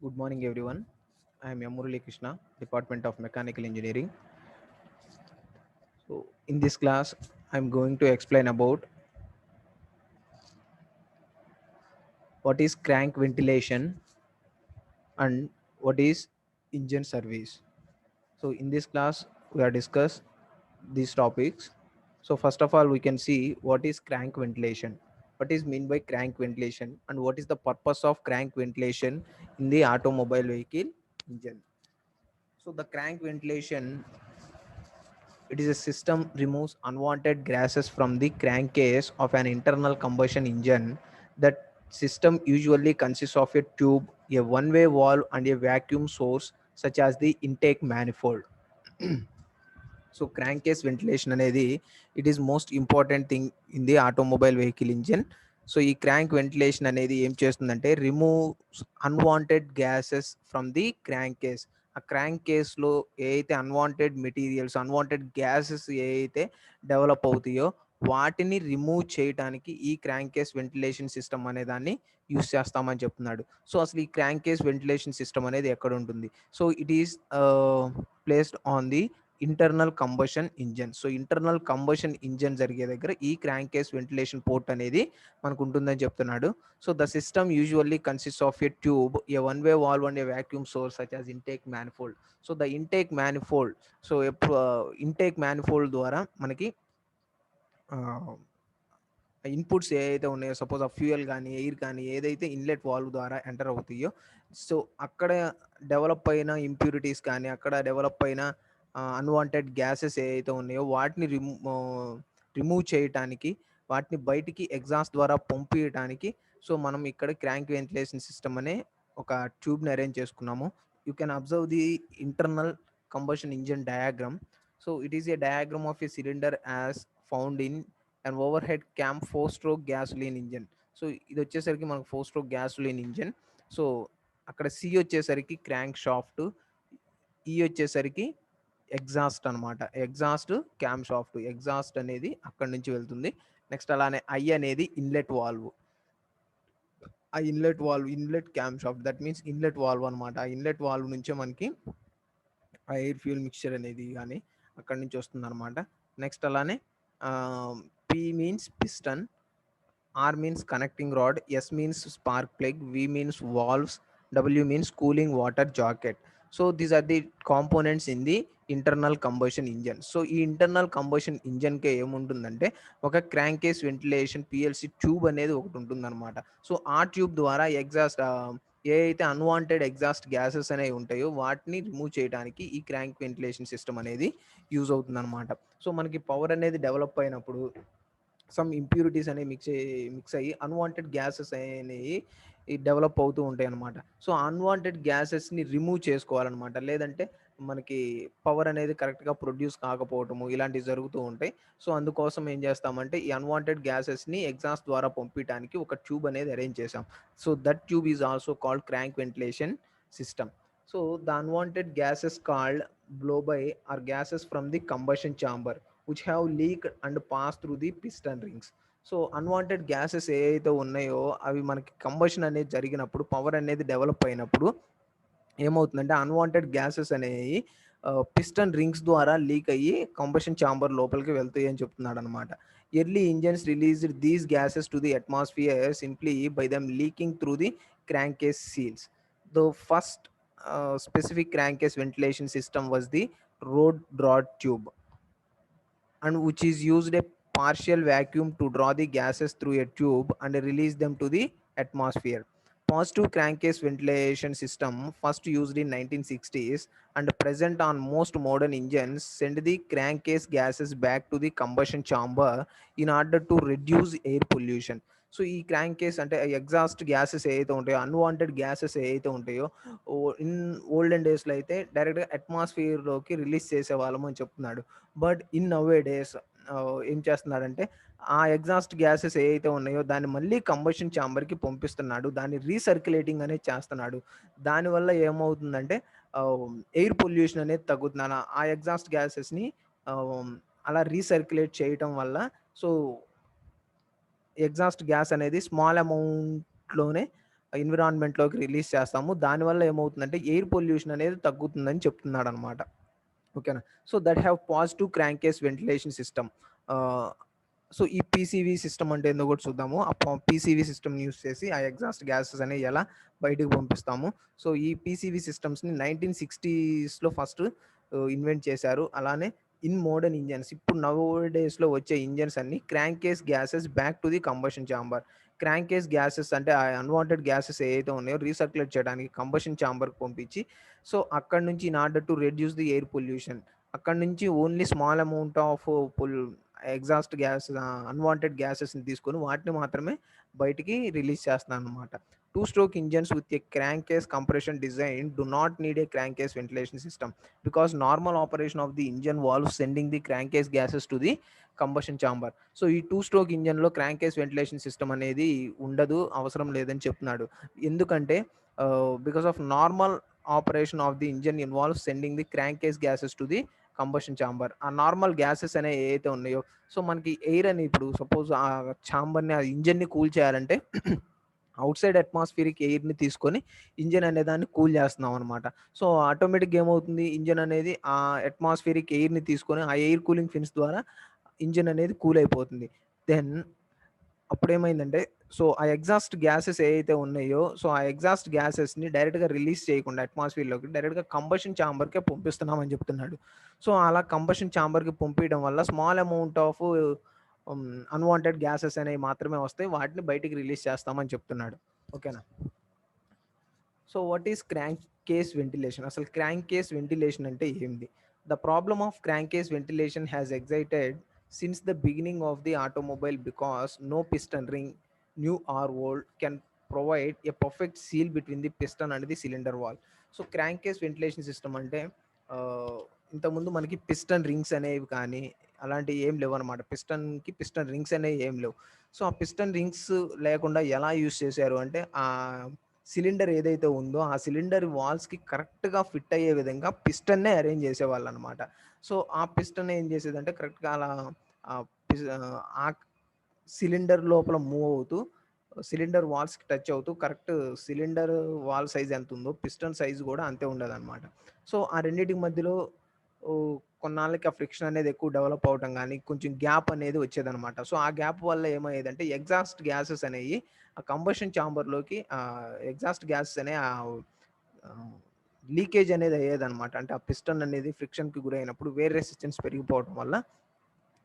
Good morning, everyone. I am M. Murali Krishna, Department of Mechanical Engineering. So, in this class, I am going to explain about what is crank ventilation and what is engine service. So, in this class, we are discuss these topics. So, first of all, we can see what is crank ventilation. What is mean by crank ventilation and what is the purpose of crank ventilation in the automobile vehicle engine. So, the crank ventilation, it is a system removes unwanted gases from the crankcase of an internal combustion engine. That system usually consists of a tube, a one-way valve, and a vacuum source such as the intake manifold. So crankcase ventilation అనేది it is most important thing in the automobile vehicle engine. So ఈ crank ventilation అనేది ఏం చేస్తుందంటే removes unwanted gases from the crank case. ఆ crank కేస్లో ఏ అయితే unwanted materials unwanted gases ఏ అయితే డెవలప్ అవుతాయో వాటిని రిమూవ్ చేయడానికి ఈ క్రాంక్ కేస్ వెంటిలేషన్ సిస్టమ్ అనే దాన్ని యూస్ చేస్తామని చెప్తున్నాడు. సో అసలు ఈ క్రాంక్ కేస్ వెంటిలేషన్ సిస్టమ్ అనేది ఎక్కడ ఉంటుంది? So it is placed on the internal combustion engine. So internal combustion engine జరిగే దగ్గర ఈ క్రాంక్ కేస్ వెంటిలేషన్ పోర్ట్ అనేది మనకు ఉంటుందని చెప్తున్నాడు. So the system usually consist of a tube, A one way valve and A vacuum source such as intake manifold. So the intake manifold, so intake manifold ద్వారా మనకి inputs ఏదైతే ఉన్నాయో, suppose ఆ fuel కానీ ఎయిర్ కానీ ఏదైతే inlet valve ద్వారా enter అవుతాయో, సో అక్కడ డెవలప్ అయిన ఇంప్యూరిటీస్ కానీ అక్కడ డెవలప్ అయిన అన్వాంటెడ్ గ్యాసెస్ ఏవైతే ఉన్నాయో వాటిని రిమూవ్ చేయటానికి, వాటిని బయటికి ఎగ్జాస్ట్ ద్వారా పంపించడానికి సో మనం ఇక్కడ క్రాంక్ వెంటిలేషన్ సిస్టమ్ అనే ఒక ట్యూబ్ని అరేంజ్ చేసుకున్నాము. You can observe the internal combustion engine diagram. So it is a diagram of A cylinder as found in and over head camp 4-stroke gasoline engine. So ఇది వచ్చేసరికి మనకు 4-stroke gasoline engine. So అక్కడ C వచ్చేసరికి crank shaft, ఈ వచ్చేసరికి exhaust అనమాట. Exhaust cam shaft, exhaust అనేది అక్కడ నుంచి వెళ్తుంది. నెక్స్ట్ అలానే ఐ అనేది ఇన్లెట్ వాల్వ్. ఆ inlet valve, inlet cam shaft, that means inlet valve అనమాట. ఆ ఇన్లెట్ వాల్వ్ నుంచే మనకి ఆ ఎయిర్ ఫ్యూయల్ మిక్చర్ అనేది కానీ అక్కడి నుంచి వస్తుంది అనమాట. నెక్స్ట్ అలానే P means piston, R means connecting rod, S means spark plug, V means valves, W means cooling water jacket. So these are the components in the internal combustion engine. So ఈ internal combustion ఇంజన్కే ఏముంటుందంటే ఒక క్రాంకేస్ ventilation PLC tube అనేది ఒకటి ఉంటుందన్నమాట. So ఆ tube ద్వారా exhaust ఏ అయితే అన్వాంటెడ్ ఎగ్జాస్ట్ గ్యాసెస్ అనేవి ఉంటాయో వాటిని రిమూవ్ చేయడానికి ఈ క్రాంక్ వెంటిలేషన్ సిస్టమ్ అనేది యూజ్ అవుతుందన్నమాట. సో మనకి పవర్ అనేది డెవలప్ అయినప్పుడు సమ్ ఇంప్యూరిటీస్ అనేవి మిక్స్ అయ్యి అన్వాంటెడ్ గ్యాసెస్ అనేవి డెవలప్ అవుతూ ఉంటాయి అనమాట. సో అన్వాంటెడ్ గ్యాసెస్ని రిమూవ్ చేసుకోవాలన్నమాట. లేదంటే మనకి పవర్ అనేది కరెక్ట్గా ప్రొడ్యూస్ కాకపోవటము ఇలాంటివి జరుగుతూ ఉంటాయి. సో అందుకోసం ఏం చేస్తామంటే ఈ అన్వాంటెడ్ గ్యాసెస్ని ఎగ్జాస్ట్ ద్వారా పంపించడానికి ఒక ట్యూబ్ అనేది అరేంజ్ చేసాం. So that tube is also called crank ventilation system. So the unwanted gases called blow by or gases from the combustion chamber which have leaked and passed through the piston rings. So unwanted gases ఏవైతే ఉన్నాయో అవి మనకి combustion అనేది జరిగినప్పుడు, power అనేది develop అయినప్పుడు ఏమవుతుందంటే unwanted gases అనేవి పిస్టన్ రింగ్స్ ద్వారా లీక్ అయ్యి కంబషన్ ఛాంబర్ లోపలికి వెళ్తాయి అని చెప్తున్నాడు అనమాట. Early engines released these gases to the atmosphere simply by them leaking through the crankcase seals. The first specific crankcase ventilation system was the rod rod tube, and which is used a partial vacuum to draw the gases through a tube and release them to the atmosphere. Positive crankcase ventilation system, first used in 1960s and present on most modern engines, send the crankcase gases back to the combustion chamber in order to reduce air pollution. So ఈ crank case అంటే exhaust gases ఏవైతే ఉంటాయో, unwanted gases ఏవైతే ఉంటాయో in olden డేస్లో అయితే డైరెక్ట్గా అట్మాస్ఫియర్లోకి release చేసేవాళ్ళము అని చెప్తున్నాడు. బట్ ఇన్ నవే డేస్ ఏం చేస్తున్నాడంటే ఆ ఎగ్జాస్ట్ గ్యాసెస్ ఏవైతే ఉన్నాయో దాన్ని మళ్ళీ కంబషన్ ఛాంబర్కి పంపిస్తున్నాడు. దాన్ని రీసర్క్యులేటింగ్ అనేది చేస్తున్నాడు. దానివల్ల ఏమవుతుందంటే ఎయిర్ పొల్యూషన్ అనేది తగ్గుతుంది. ఆ ఎగ్జాస్ట్ గ్యాసెస్ని అలా రీసర్క్యులేట్ చేయటం వల్ల సో ఎగ్జాస్ట్ గ్యాస్ అనేది స్మాల్ అమౌంట్లోనే ఎన్విరాన్మెంట్లోకి రిలీజ్ చేస్తాము. దానివల్ల ఏమవుతుందంటే ఎయిర్ పొల్యూషన్ అనేది తగ్గుతుందని చెప్తున్నాడనమాట. ఓకేనా. So that have positive crankcase ventilation system. So ఈ పీసీవీ సిస్టమ్ అంటే ఏందో కూడా చూద్దాము. ఆ పీసీవీ సిస్టమ్ యూస్ చేసి ఆ ఎగ్జాస్ట్ గ్యాసెస్ అనేవి ఎలా బయటకు పంపిస్తాము. సో ఈ పీసీవీ సిస్టమ్స్ని 1960స్లో ఫస్ట్ ఇన్వెంట్ చేశారు. అలానే ఇన్ మోడర్న్ ఇంజన్స్ ఇప్పుడు నవ్ డేస్లో వచ్చే ఇంజన్స్ అన్ని crankcase gases back to the combustion chamber. Crankcase gases అంటే ఆ అన్వాంటెడ్ గ్యాసెస్ ఏవైతే ఉన్నాయో రీసర్క్యులేట్ చేయడానికి కంబషన్ ఛాంబర్కి పంపించి, సో అక్కడ నుంచి in order to reduce the air pollution, అక్కడ నుంచి only small amount of exhaust gas unwanted గ్యాసెస్ని తీసుకొని వాటిని మాత్రమే బయటికి రిలీజ్ చేస్తున్నాను అనమాట. Two stroke engines with a crankcase compression design do not need a crankcase ventilation system because normal operation of the engine valve sending the crankcase gases to the combustion chamber. So ఈ two stroke ఇంజన్లో crankcase ventilation system అనేది ఉండదు, అవసరం లేదని చెప్తున్నాడు. ఎందుకంటే because of normal operation of the engine involve sending the crankcase gases to the combustion chamber. ఆ normal gases అనేవి ఏవైతే ఉన్నాయో, సో మనకి ఎయిర్ అని ఇప్పుడు సపోజ్ ఆ ఛాంబర్ని, ఆ ఇంజన్ని కూల్ చేయాలంటే అవుట్ సైడ్ అట్మాస్ఫియరిక్ ఎయిర్ని తీసుకొని ఇంజన్ అనే దాన్ని కూల్ చేస్తున్నాం అనమాట. సో ఆటోమేటిక్గా ఏమవుతుంది, ఇంజన్ అనేది ఆ అట్మాస్ఫియరిక్ ఎయిర్ని తీసుకొని ఆ ఎయిర్ కూలింగ్ ఫిన్స్ ద్వారా ఇంజన్ అనేది కూల్ అయిపోతుంది. దెన్ అప్పుడేమైందంటే, సో ఆ ఎగ్జాస్ట్ గ్యాసెస్ ఏవైతే ఉన్నాయో, సో ఆ ఎగ్జాస్ట్ గ్యాసెస్ని డైరెక్ట్గా రిలీజ్ చేయకుండా అట్మాస్ఫియర్లోకి డైరెక్ట్గా కంబషన్ ఛాంబర్కే పంపిస్తున్నామని చెప్తున్నాడు. సో అలా కంబషన్ ఛాంబర్కి పంపించడం వల్ల small amount of unwanted gases అనేవి మాత్రమే వస్తాయి, వాటిని బయటికి రిలీజ్ చేస్తామని చెప్తున్నాడు. ఓకేనా. So what is crank case ventilation? అసలు క్రాంక్ కేస్ వెంటిలేషన్ అంటే ఏంది? The problem of crank case ventilation has excited since the beginning of the automobile because no piston ring, new or old, can provide a perfect seal between the piston and the cylinder wall. So crank case ventilation system అంటే ఇంతకుముందు మనకి piston rings అనేవి కానీ అలాంటివి ఏం లేవు అనమాట. Piston rings అనేవి ఏం లేవు. సో ఆ పిస్టన్ రింగ్స్ లేకుండా ఎలా యూస్ చేశారు అంటే, ఆ సిలిండర్ ఏదైతే ఉందో ఆ సిలిండర్ వాల్స్కి కరెక్ట్గా ఫిట్ అయ్యే విధంగా పిస్టన్నే అరేంజ్ చేసేవాళ్ళు అనమాట. సో ఆ పిస్టన్ ఏం చేసేదంటే కరెక్ట్గా అలా ఆ సిలిండర్ లోపల మూవ్ అవుతూ సిలిండర్ వాల్స్కి టచ్ అవుతూ కరెక్ట్ సిలిండర్ వాల్ సైజ్ ఎంత ఉందో పిస్టన్ సైజ్ కూడా అంతే ఉండదు అనమాట. సో ఆ రెండింటి మధ్యలో కొన్నాళ్ళకి ఆ ఫ్రిక్షన్ అనేది ఎక్కువ డెవలప్ అవటం కానీ కొంచెం గ్యాప్ అనేది వచ్చేదనమాట. సో ఆ గ్యాప్ వల్ల ఏమయ్యేదంటే ఎగ్జాస్ట్ గ్యాసెస్ అనేవి ఆ కంబషన్ ఛాంబర్లోకి ఎగ్జాస్ట్ గ్యాసెస్ అనే లీకేజ్ అనేది అయ్యేదనమాట. అంటే ఆ పిస్టన్ అనేది ఫ్రిక్షన్కి గురైనప్పుడు వేర్ రెసిస్టెన్స్ పెరిగిపోవడం వల్ల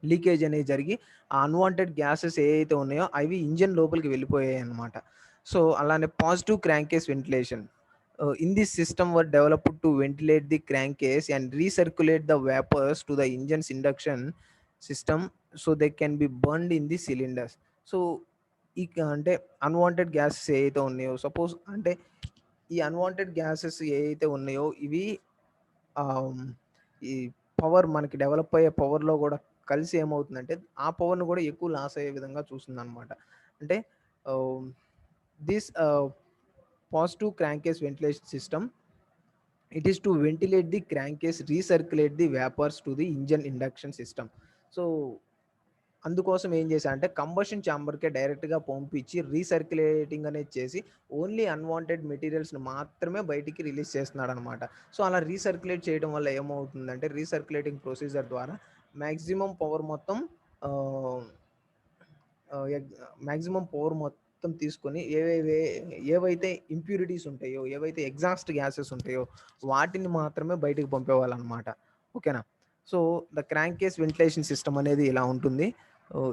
లీకేజ్ అనేది జరిగి ఆ అన్వాంటెడ్ గ్యాసెస్ ఏవైతే ఉన్నాయో అవి ఇంజన్ లోపలికి వెళ్ళిపోయాయి అనమాట. సో అలానే positive crankcase ventilation in this system were developed to ventilate the crankcase and recirculate the vapors to the engine's induction system so they can be burned in the cylinders. So ఈ అంటే unwanted gases ఏవైతే ఉన్నాయో, suppose అంటే ఈ unwanted gases ఏవైతే ఉన్నాయో ఇవి ఈ పవర్ మనకి డెవలప్ అయ్యే పవర్లో కూడా కలిసి ఏమవుతుందంటే ఆ పవర్ను కూడా ఎక్కువ లాస్ అయ్యే విధంగా చూస్తుంది అనమాట. అంటే this positive crankcase ventilation system, it is to ventilate the crankcase, recirculate the vapors to the engine induction system. So అందుకోసం ఏం చేశా అంటే కంబషన్ ఛాంబర్కే డైరెక్ట్గా పంపించి రీసర్క్యులేటింగ్ అనేది చేసి ఓన్లీ అన్వాంటెడ్ మెటీరియల్స్ని మాత్రమే బయటికి రిలీజ్ చేస్తున్నాడు అనమాట. సో అలా రీసర్క్యులేట్ చేయడం వల్ల ఏమవుతుందంటే రీసర్క్యులేటింగ్ ప్రొసీజర్ ద్వారా మ్యాక్సిమం పవర్ మొత్తం తీసుకొని ఏవైతే ఇంప్యూరిటీస్ ఉంటాయో, ఏవైతే ఎగ్జాస్ట్ గ్యాసెస్ ఉంటాయో వాటిని మాత్రమే బయటికి పంపేవాళ్ళనమాట. ఓకేనా. So the crankcase ventilation system అనేది ఇలా ఉంటుంది.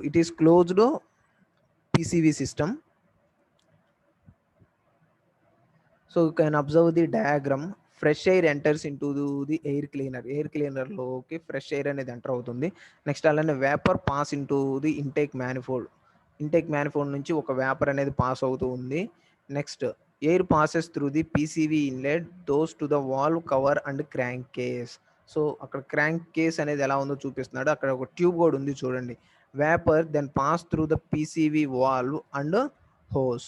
It is closed PCV system. So you can observe the diagram. Fresh air enters into the air క్లీనర్లోకి ఫ్రెష్ ఎయిర్ అనేది ఎంటర్ అవుతుంది. నెక్స్ట్ అలానే vapour pass into the intake manifold నుంచి ఒక vapour అనేది పాస్ అవుతూ ఉంది. Next air passes through the PCV inlet those to the valve cover and crank case. So అక్కడ క్రాంక్ కేస్ అనేది ఎలా ఉందో చూపిస్తున్నాడు. అక్కడ ఒక ట్యూబ్ కూడా ఉంది చూడండి. Vapour then pass through the PCV valve and hose.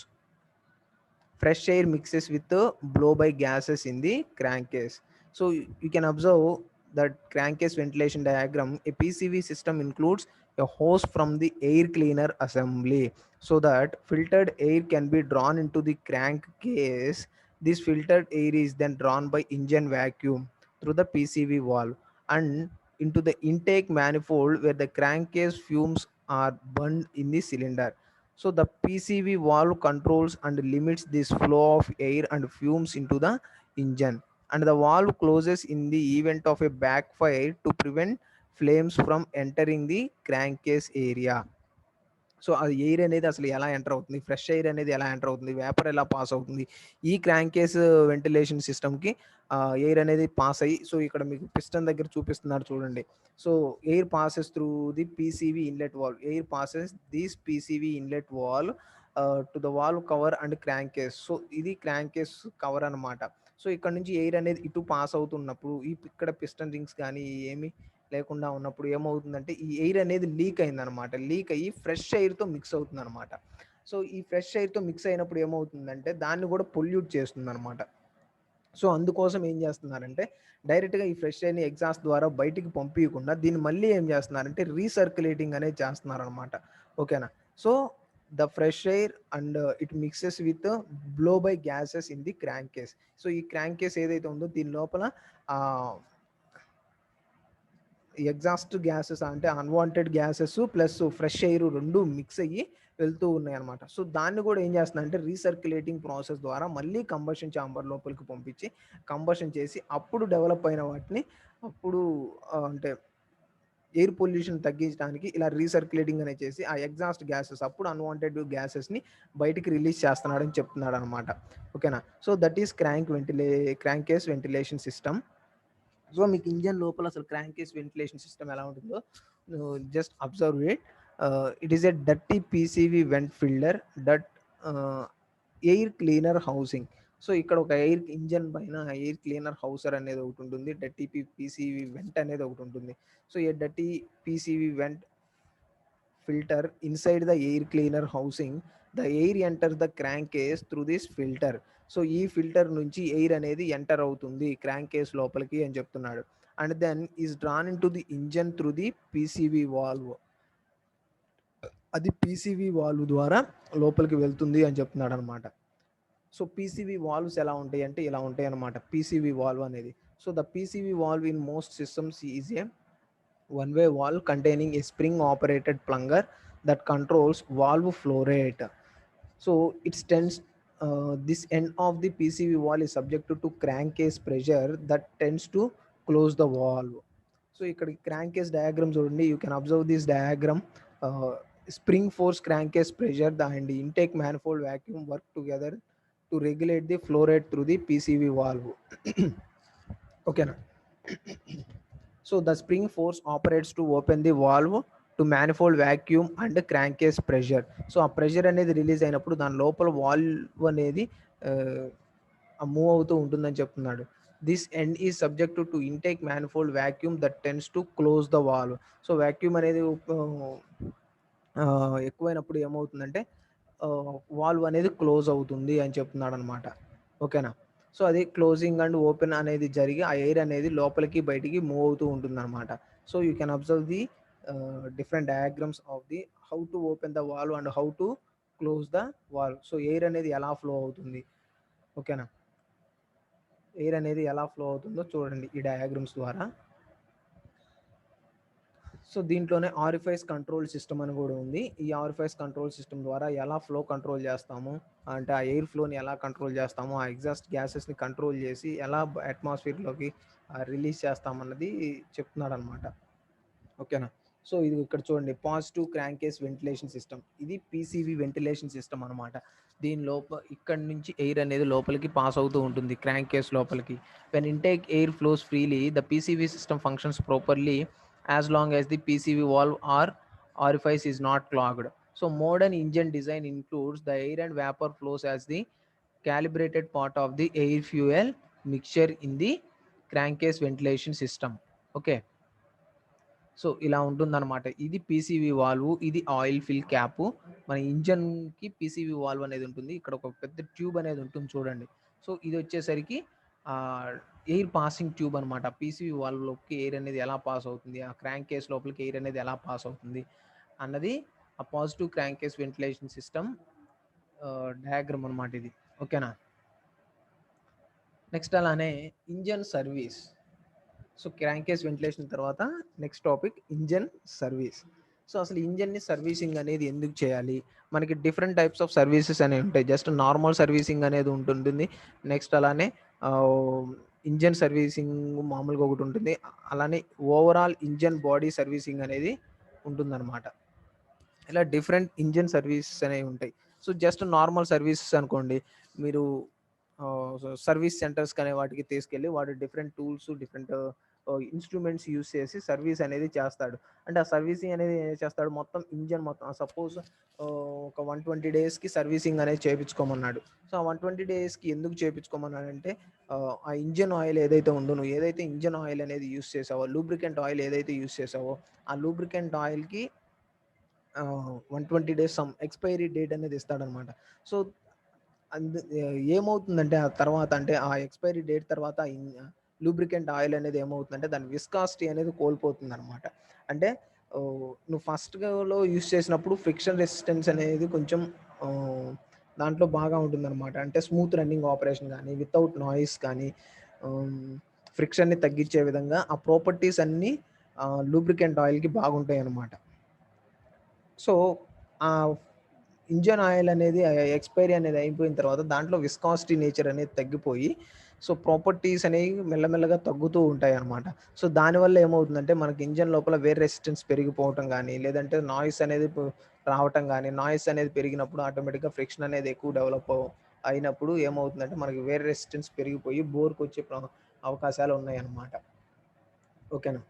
Fresh air mixes with the blow by gases in the crankcase. So you can observe that crankcase ventilation diagram. A PCV system includes a hose from the air cleaner assembly so that filtered air can be drawn into the crankcase. This filtered air is then drawn by engine vacuum through the PCV valve and into the intake manifold where the crankcase fumes are burned in the cylinder. So the PCV valve controls and limits this flow of air and fumes into the engine, and the valve closes in the event of a backfire to prevent flames from entering the crankcase area. So అది air అనేది అసలు ఎలా enter అవుతుంది, fresh air అనేది ఎలా enter అవుతుంది, vapour ఎలా pass అవుతుంది, ఈ క్రాంక్ కేస్ వెంటిలేషన్ సిస్టమ్కి ఎయిర్ అనేది పాస్ అయ్యి, సో ఇక్కడ మీకు పిస్టన్ దగ్గర చూపిస్తున్నారు చూడండి. So air passes through the PCV inlet valve, air passes this PCV inlet valve to the valve cover and crank case. So ఇది క్రాంక్ కేస్ కవర్ అనమాట. సో ఇక్కడ నుంచి ఎయిర్ అనేది ఇటు పాస్ అవుతున్నప్పుడు ఇక్కడ పిస్టన్ రింగ్స్ కానీ ఏమి లేకుండా ఉన్నప్పుడు ఏమవుతుందంటే ఈ ఎయిర్ అనేది లీక్ అయిందనమాట. లీక్ అయ్యి ఫ్రెష్ ఎయిర్తో మిక్స్ అవుతుంది అనమాట. సో ఈ ఫ్రెష్ ఎయిర్తో మిక్స్ అయినప్పుడు ఏమవుతుందంటే దాన్ని కూడా పొల్యూట్ చేస్తుంది అనమాట. సో అందుకోసం ఏం చేస్తున్నారంటే డైరెక్ట్గా ఈ ఫ్రెష్ ఎయిర్ని ఎగ్జాస్ట్ ద్వారా బయటికి పంపించకుండా దీన్ని మళ్ళీ ఏం చేస్తున్నారంటే రీసర్క్యులేటింగ్ అనేది చేస్తున్నారనమాట. ఓకేనా. So the fresh air and it mixes with blow by gases in the crank case. So ఈ క్రాంక్ కేస్ ఏదైతే ఉందో దీని లోపల ఎగ్జాస్ట్ గ్యాసెస్ అంటే unwanted gases plus fresh air రెండు మిక్స్ అయ్యి వెళ్తూ ఉన్నాయి అనమాట. సో దాన్ని కూడా ఏం చేస్తుందంటే రీసర్క్యులేటింగ్ ప్రాసెస్ ద్వారా మళ్ళీ కంబషన్ ఛాంబర్ లోపలికి పంపించి కంబషన్ చేసి అప్పుడు డెవలప్ అయిన వాటిని అప్పుడు అంటే ఎయిర్ పొల్యూషన్ తగ్గించడానికి ఇలా రీసర్క్యులేటింగ్ అనేది చేసి ఆ ఎగ్జాస్ట్ గ్యాసెస్ అప్పుడు అన్వాంటెడ్ గ్యాసెస్ని బయటికి రిలీజ్ చేస్తున్నాడని చెప్తున్నాడు అనమాట. ఓకేనా. So that is crank case ventilation system. So మీకు ఇంజన్ లోపల అసలు క్రాంక్ కేస్ వెంటిలేషన్ సిస్టమ్ ఎలా ఉంటుందో just observe it. It is a dirty PCV vent filter that air cleaner housing. So ఇక్కడ ఒక ఎయిర్ ఇంజన్ పైన ఎయిర్ క్లీనర్ హౌసర్ అనేది ఒకటి ఉంటుంది, డర్టీ పీసీవీ వెంట్ అనేది ఒకటి ఉంటుంది. సో ఈ dirty PCV vent filter inside the air cleaner housing. The air enters the crankcase through this filter. So ఈ ఫిల్టర్ నుంచి ఎయిర్ అనేది ఎంటర్ అవుతుంది క్రాంక్ కేస్ లోపలికి అని చెప్తున్నాడు. And then is drawn into the engine through the PCV valve. అది PCV valve ద్వారా లోపలికి వెళ్తుంది అని చెప్తున్నాడు అనమాట. సో పీసీవీ వాల్వ్స్ ఎలా ఉంటాయి అంటే ఇలా ఉంటాయి అనమాట పీసీవీ వాల్వ్ అనేది. So the PCV valve in most systems is a one-way valve containing a spring-operated plunger that controls valve flow rate. So it tends this end of the PCV valve is subject to crankcase pressure that tends to close the valve. So ఇక్కడ crankcase diagram చూడండి, you can observe this diagram. Spring force, crankcase pressure and the intake manifold vacuum work together to regulate the flow rate through the PCV valve. Okay na. So the spring force operates to open the valve to manifold vacuum and crankcase pressure. So ఆ pressure అనేది release అయినప్పుడు దాని లోపల valve అనేది move అవుతూ ఉంటుందని చెప్తున్నాడు. This end is subject to intake manifold vacuum that tends to close the valve. So vacuum అనేది ఎక్కువైనప్పుడు ఏమవుతుందంటే వాల్వ్ అనేది క్లోజ్ అవుతుంది అని చెప్తున్నాడు అనమాట. ఓకేనా. సో అది క్లోజింగ్ అండ్ ఓపెన్ అనేది జరిగి ఆ ఎయిర్ అనేది లోపలికి బయటికి మూవ్ అవుతూ ఉంటుంది అనమాట. So you can observe the different diagrams of the how to open the valve and how to close the valve. So air అనేది ఎలా ఫ్లో అవుతుంది, ఓకేనా, ఎయిర్ అనేది ఎలా ఫ్లో అవుతుందో చూడండి ఈ డయాగ్రామ్స్ ద్వారా. సో దీంట్లోనే ఆరిఫైస్ కంట్రోల్ సిస్టమ్ అని కూడా ఉంది. ఈ ఆరిఫైస్ కంట్రోల్ సిస్టమ్ ద్వారా ఎలా ఫ్లో కంట్రోల్ చేస్తాము అంటే ఆ ఎయిర్ ఫ్లోని ఎలా కంట్రోల్ చేస్తాము, ఆ ఎగ్జాస్ట్ గ్యాసెస్ని కంట్రోల్ చేసి ఎలా అట్మాస్ఫియర్లోకి రిలీజ్ చేస్తామన్నది చెప్తున్నాడు అనమాట. ఓకేనా. సో ఇది ఇక్కడ చూడండి పాజిటివ్ క్రాంకేస్ వెంటిలేషన్ సిస్టమ్. ఇది పీసీవీ వెంటిలేషన్ సిస్టమ్ అనమాట. దీని ఇక్కడ నుంచి ఎయిర్ అనేది లోపలికి పాస్ అవుతూ ఉంటుంది క్రాంక్ కేస్ లోపలికి. When intake air flows freely the PCV system functions properly as long as the PCV valve or orifice is not clogged. So modern engine design includes the air and vapor flows as the calibrated part of the air fuel mixture in the crankcase ventilation system. Okay. So ఇలా ఉంటుందన్నమాట. ఇది PCV valve, ఇది oil fill cap. మన ఇంజన్కి PCV valve అనేది ఉంటుంది, ఇక్కడ ఒక పెద్ద ట్యూబ్ అనేది ఉంటుంది చూడండి. సో ఇది వచ్చేసరికి ఎయిర్ పాసింగ్ ట్యూబ్ అనమాట. పీసీవీ వాల్వ్లోకి ఎయిర్ అనేది ఎలా పాస్ అవుతుంది, ఆ క్రాంక్ కేస్ లోపలికి ఎయిర్ అనేది ఎలా పాస్ అవుతుంది అన్నది ఆ positive crank case ventilation system diagram అనమాట ఇది. ఓకేనా. నెక్స్ట్ అలానే engine service. So crank case ventilation తర్వాత next topic engine service. So అసలు ఇంజన్ని సర్వీసింగ్ అనేది ఎందుకు చేయాలి? మనకి డిఫరెంట్ టైప్స్ ఆఫ్ సర్వీసెస్ అనేవి ఉంటాయి. జస్ట్ నార్మల్ సర్వీసింగ్ అనేది ఉంటుంటుంది. నెక్స్ట్ అలానే ఇంజన్ సర్వీసింగ్ మామూలుగా ఒకటి ఉంటుంది. అలానే ఓవరాల్ ఇంజన్ బాడీ సర్వీసింగ్ అనేది ఉంటుందన్నమాట. ఇలా డిఫరెంట్ ఇంజన్ సర్వీసెస్ అనేవి ఉంటాయి. సో జస్ట్ నార్మల్ సర్వీసెస్ అనుకోండి, మీరు సర్వీస్ సెంటర్స్ కానీ వాటికి తీసుకెళ్ళి వాడు different tools, different instruments use చేసి సర్వీస్ అనేది చేస్తాడు. అంటే ఆ సర్వీసింగ్ అనేది ఏం చేస్తాడు, మొత్తం ఇంజన్ మొత్తం సపోజ్ ఒక 120 డేస్కి సర్వీసింగ్ అనేది చేయించుకోమన్నాడు. సో ఆ 120 డేస్కి ఎందుకు చేయించుకోమన్నాడంటే ఆ ఇంజన్ ఆయిల్ ఏదైతే ఉందో, నువ్వు ఏదైతే ఇంజన్ ఆయిల్ అనేది యూస్ చేసావో, లూబ్రికెంట్ ఆయిల్ ఏదైతే యూస్ చేసావో, ఆ లూబ్రికెంట్ ఆయిల్కి 120 డేస్ సమ్ ఎక్స్పైరీ డేట్ అనేది ఇస్తాడనమాట. సో ఏమవుతుందంటే ఆ తర్వాత, అంటే ఆ ఎక్స్పైరీ డేట్ తర్వాత లూబ్రికెంట్ ఆయిల్ అనేది ఏమవుతుందంటే దాని విస్కాసిటీ అనేది కోల్పోతుంది అనమాట. అంటే నువ్వు ఫస్ట్‌లో యూస్ చేసినప్పుడు ఫ్రిక్షన్ రెసిస్టెన్స్ అనేది కొంచెం దాంట్లో బాగా ఉంటుందన్నమాట. అంటే స్మూత్ రన్నింగ్ ఆపరేషన్ కానీ, వితౌట్ నాయిస్ కానీ, ఫ్రిక్షన్‌ని తగ్గించే విధంగా ఆ ప్రాపర్టీస్ అన్నీ లూబ్రికెంట్ ఆయిల్‌కి బాగుంటాయి అన్నమాట. సో ఆ ఇంజన్ ఆయిల్ అనేది ఎక్స్పైరీ అనేది అయిపోయిన తర్వాత దాంట్లో విస్కాసిటీ నేచర్ అనేది తగ్గిపోయి, సో ప్రాపర్టీస్ అనేవి మెల్లమెల్లగా తగ్గుతూ ఉంటాయి అన్నమాట. సో దానివల్ల ఏమవుతుందంటే మనకి ఇంజన్ లోపల వేర్ రెసిస్టెన్స్ పెరిగిపోవటం కానీ, లేదంటే నాయిస్ అనేది రావటం కానీ, నాయిస్ అనేది పెరిగినప్పుడు ఆటోమేటిక్గా ఫ్రిక్షన్ అనేది ఎక్కువ డెవలప్ అయినప్పుడు ఏమవుతుందంటే మనకి వేర్ రెసిస్టెన్స్ పెరిగిపోయి బోర్కి వచ్చే అవకాశాలు ఉన్నాయన్నమాట. ఓకేనా.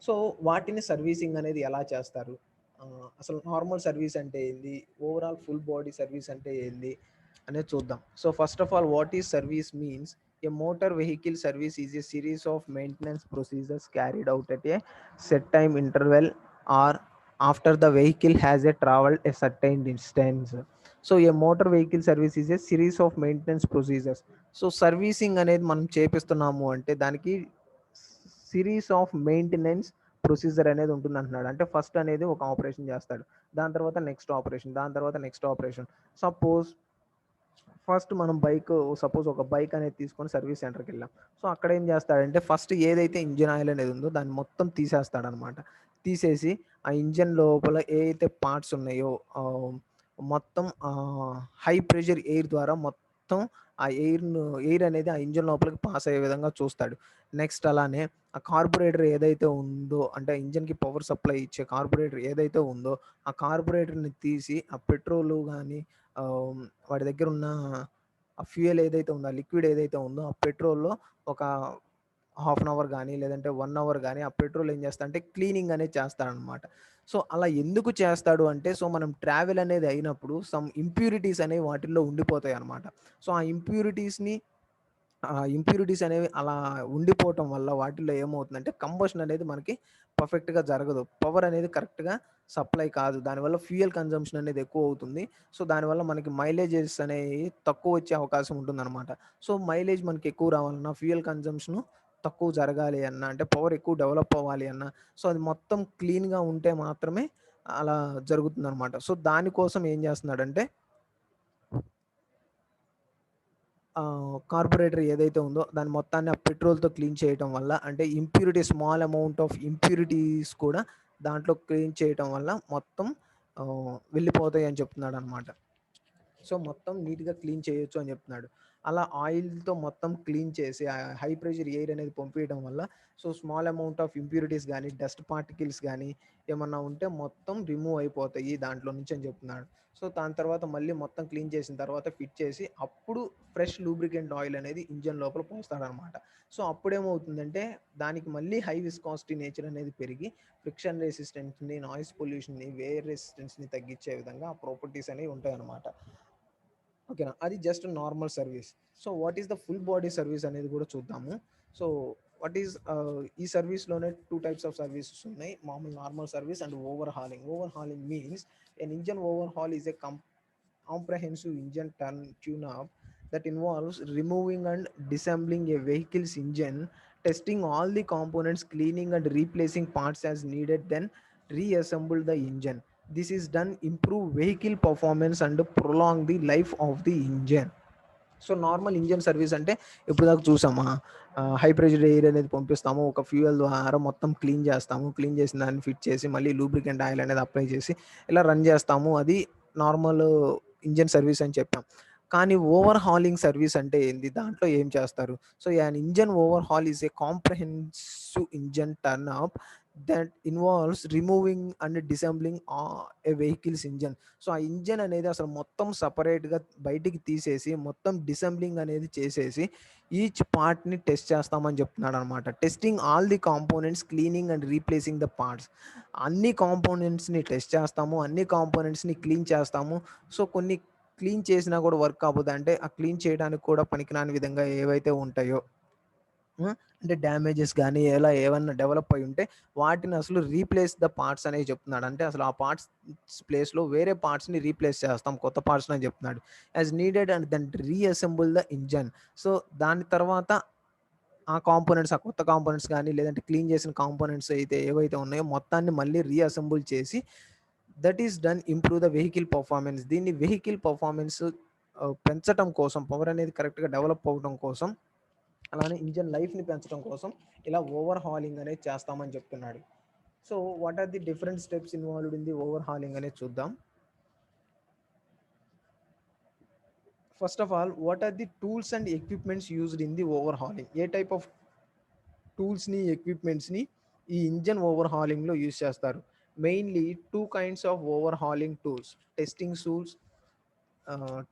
సో వాటిని సర్వీసింగ్ అనేది ఎలా చేస్తారు? అసలు నార్మల్ సర్వీస్ అంటే ఏంది? ఓవరాల్ ఫుల్ బాడీ సర్వీస్ అంటే ఏంది? అనేది చూద్దాం. So first of all, what is service means a motor vehicle service is a series of maintenance procedures carried out at a set time interval or after the vehicle has a travelled a certain distance. So a motor vehicle service is a series of maintenance procedures. So servicing అనేది మనం చేపిస్తున్నాము అంటే దానికి series of maintenance procedure అనేది ఉంటుంది అంటున్నాడు. అంటే first అనేది ఒక ఆపరేషన్ చేస్తాడు, దాని తర్వాత నెక్స్ట్ ఆపరేషన్, దాని తర్వాత నెక్స్ట్ ఆపరేషన్. సపోజ్ ఫస్ట్ మనం సపోజ్ ఒక బైక్ అనేది తీసుకొని సర్వీస్ సెంటర్కి వెళ్ళాం. సో అక్కడ ఏం చేస్తాడంటే ఫస్ట్ ఏదైతే ఇంజిన్ ఆయిల్ అనేది ఉందో దాన్ని మొత్తం తీసేస్తాడనమాట. తీసేసి ఆ ఇంజన్ లోపల ఏ అయితే పార్ట్స్ ఉన్నాయో మొత్తం హై ప్రెషర్ ఎయిర్ ద్వారా మొత్తం ఆ ఎయిర్ అనేది ఆ ఇంజన్ లోపలికి పాస్ అయ్యే విధంగా చూస్తాడు. నెక్స్ట్ అలానే ఆ కార్బొరేటర్ ఏదైతే ఉందో, అంటే ఇంజన్కి పవర్ సప్లై ఇచ్చే కార్బొరేటర్ ఏదైతే ఉందో ఆ కార్బొరేటర్ని తీసి ఆ పెట్రోల్ కానీ వాడి దగ్గర ఉన్న ఆ ఫ్యూయల్ ఏదైతే ఉందో, ఆ లిక్విడ్ ఏదైతే ఉందో ఆ పెట్రోల్లో ఒక హాఫ్ అన్ అవర్ కానీ లేదంటే 1 అవర్ కానీ ఆ పెట్రోల్ ఏం చేస్తా అంటే క్లీనింగ్ అనేది చేస్తాడనమాట. సో అలా ఎందుకు చేస్తాడు అంటే, సో మనం ట్రావెల్ అనేది అయినప్పుడు సమ్ ఇంప్యూరిటీస్ అనేవి వాటిల్లో ఉండిపోతాయి అనమాట. సో ఆ ఇంప్యూరిటీస్ అనేవి అలా ఉండిపోవటం వల్ల వాటిల్లో ఏమవుతుందంటే కంబషన్ అనేది మనకి పర్ఫెక్ట్గా జరగదు. పవర్ అనేది కరెక్ట్గా సప్లై కాదు. దానివల్ల ఫ్యూయల్ కన్జంప్షన్ అనేది ఎక్కువ అవుతుంది. సో దానివల్ల మనకి మైలేజెస్ అనేవి తక్కువ వచ్చే అవకాశం ఉంటుందన్నమాట. సో మైలేజ్ మనకి ఎక్కువ రావాలన్నా, ఫ్యూయల్ కన్జంప్షన్ తక్కువ జరగాలి అన్నా, అంటే పవర్ ఎక్కువ డెవలప్ అవ్వాలి అన్నా, సో అది మొత్తం క్లీన్గా ఉంటే మాత్రమే అలా జరుగుతుందన్నమాట. సో దానికోసం ఏం చేస్తున్నాడంటే కార్బొరేటర్ ఏదైతే ఉందో దాన్ని మొత్తాన్ని ఆ పెట్రోల్‌తో క్లీన్ చేయటం వల్ల, అంటే స్మాల్ అమౌంట్ ఆఫ్ ఇంప్యూరిటీస్ కూడా దాంట్లో క్లీన్ చేయటం వల్ల మొత్తం వెళ్ళిపోతాయి అని చెప్తున్నాడనమాట. సో మొత్తం నీట్‌గా క్లీన్ చేయొచ్చు అని చెప్తున్నాడు. అలా ఆయిల్‌తో మొత్తం క్లీన్ చేసి హై ప్రెషర్ ఎయిర్ అనేది పంపియడం వల్ల so small amount of impurities గానీ, డస్ట్ పార్టికల్స్ గానీ ఏమన్నా ఉంటే మొత్తం రిమూవ్ అయిపోతాయి దాంట్లో నుంచి అని చెప్తున్నాడు. సో దాని తర్వాత మళ్ళీ మొత్తం క్లీన్ చేసిన తర్వాత ఫిట్ చేసి అప్పుడు ఫ్రెష్ లూబ్రికెంట్ ఆయిల్ అనేది ఇంజిన్ లోపల పోస్తాడనమాట. సో అప్పుడేమవుతుందంటే దానికి మళ్ళీ హై విస్కాసిటీ నేచర్ అనేది పెరిగి ఫ్రిక్షన్ రెసిస్టెన్స్‌ని, నాయిస్ పొల్యూషన్‌ని, వేర్ రెసిస్టెన్స్‌ని తగ్గించే విధంగా ఆ ప్రాపర్టీస్ అనేవి ఉంటాయన్నమాట. ఓకేనా. అది just normal service. So what is the full body service అనేది కూడా చూద్దాము. సో వాట్ ఈస్ ఈ సర్వీస్‌లోనే 2 టైప్స్ ఆఫ్ సర్వీసెస్ ఉన్నాయి. మామూలు normal service and overhauling. Overhauling means an engine overhaul is a comprehensive engine tune up that involves removing and disassembling a vehicle's engine, testing all the components, cleaning and replacing parts as needed, then reassemble the engine. This is done improve vehicle performance and prolong the life of the engine. So normal engine service అంటే ఇప్పుడు దాకా చూసామా, high pressure air అనేది పంపిస్తాము, ఒక fuel ద్వారా మొత్తం clean చేస్తాము, క్లీన్ చేసిన దాన్ని ఫిట్ చేసి మళ్ళీ లూబ్రికెంట్ ఆయిల్ అనేది అప్లై చేసి ఇలా రన్ చేస్తాము, అది నార్మల్ ఇంజన్ సర్వీస్ అని చెప్పాం. కానీ ఓవర్ హాలింగ్ సర్వీస్ అంటే ఏంది, దాంట్లో ఏం చేస్తారు? So an engine overhaul is a comprehensive engine turn up that involves removing and disassembling a vehicle's engine. So ఆ ఇంజన్ అనేది అసలు మొత్తం సపరేట్గా బయటికి తీసేసి మొత్తం డిసెంబ్లింగ్ అనేది చేసేసి ఈచ్ పార్ట్ని టెస్ట్ చేస్తామని చెప్తున్నాడు అనమాట. Testing all the components, cleaning and replacing the parts. అన్ని కాంపోనెంట్స్ని టెస్ట్ చేస్తాము, అన్ని కాంపోనెంట్స్ని క్లీన్ చేస్తాము. సో కొన్ని క్లీన్ చేసినా కూడా వర్క్ కాకపోతే, అంటే ఆ క్లీన్ చేయడానికి కూడా పనికిరాని విధంగా ఏవైతే ఉంటాయో, అంటే డ్యామేజెస్ కానీ ఎలా ఏమన్నా డెవలప్ అయి ఉంటే వాటిని అసలు రీప్లేస్ ద పార్ట్స్ అనేవి చెప్తున్నాడు. అంటే అసలు ఆ పార్ట్స్ ప్లేస్లో వేరే పార్ట్స్ని రీప్లేస్ చేస్తాం, కొత్త పార్ట్స్ అని చెప్తున్నాడు. As needed and then reassemble the engine. సో దాని తర్వాత ఆ కాంపోనెంట్స్, ఆ కొత్త కాంపోనెంట్స్ కానీ లేదంటే క్లీన్ చేసిన కాంపోనెంట్స్ అయితే ఏవైతే ఉన్నాయో మొత్తాన్ని మళ్ళీ రీఅసెంబుల్ చేసి that is done improve the vehicle performance. దీన్ని వెహికల్ పర్ఫార్మెన్స్ పెంచడం కోసం, పవర్ అనేది కరెక్ట్గా డెవలప్ అవ్వడం కోసం, అలానే ఇంజన్ లైఫ్ని పెంచడం కోసం ఇలా ఓవర్ హాలింగ్ అనేది చేస్తామని చెప్తున్నాడు. So what are the different steps involved in the overhauling అనేది చూద్దాం. First of all, what are the tools and equipments used in the overhauling? ఏ టైప్ ఆఫ్ టూల్స్ని, ఎక్విప్మెంట్స్ని ఈ ఇంజన్ ఓవర్ హాలింగ్లో యూజ్ చేస్తారు? Mainly two kinds of overhauling tools, testing tools,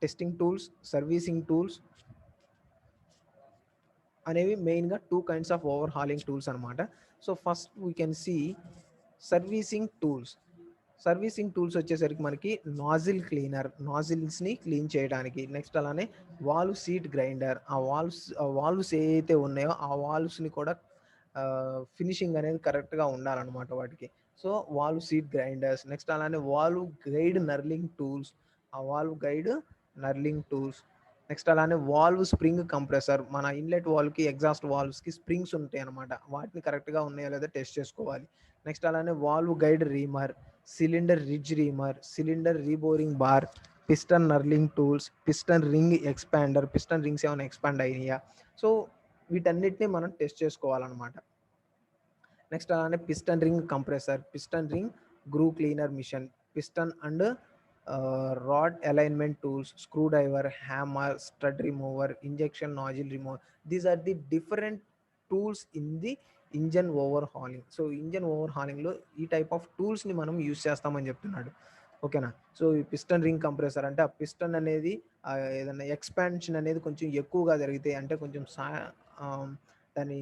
testing tools, servicing tools అనేవి మెయిన్గా two kinds of overhauling tools అనమాట. So first we can see servicing tools. Servicing tools వచ్చేసరికి మనకి నాజిల్ క్లీనర్, నాజిల్స్ని క్లీన్ చేయడానికి. Next అలానే valve seat grinder, ఆ valves ఏవైతే ఉన్నాయో ఆ వాల్వ్స్ని కూడా ఫినిషింగ్ అనేది కరెక్ట్గా ఉండాలన్నమాట వాటికి. So valve seat grinders. Next అలానే వాల్వ్ గైడ్ నర్లింగ్ టూల్స్, ఆ valve guide knurling tools. Next అలానే వాల్వ్ స్ప్రింగ్ కంప్రెసర్, మన ఇన్లెట్ వాల్వ్కి, ఎగ్జాస్ట్ వాల్వ్స్కి స్ప్రింగ్స్ ఉంటాయి అనమాట, వాటిని కరెక్ట్గా ఉన్నాయో లేదా టెస్ట్ చేసుకోవాలి. నెక్స్ట్ అలానే valve guide reamer, cylinder ridge reamer, cylinder reboring bar, piston knurling tools, piston ring expander, piston rings ఏమైనా ఎక్స్పాండ్ అయినాయా, సో వీటన్నిటిని మనం టెస్ట్ చేసుకోవాలన్నమాట. నెక్స్ట్ అలానే piston ring compressor, piston ring groove cleaner machine, piston and rod alignment tools, screwdriver, hammer, stud remover, injection nozzle remover. These are the different tools in the engine overhauling. So engine ఓవర్ హాలింగ్లో ఈ type of టూల్స్ని మనం use చేస్తామని చెప్తున్నాడు. ఓకేనా. So ఈ piston ring compressor అంటే ఆ పిస్టన్ అనేది ఏదైనా ఎక్స్పాన్షన్ అనేది కొంచెం ఎక్కువగా జరిగితే, అంటే కొంచెం దాని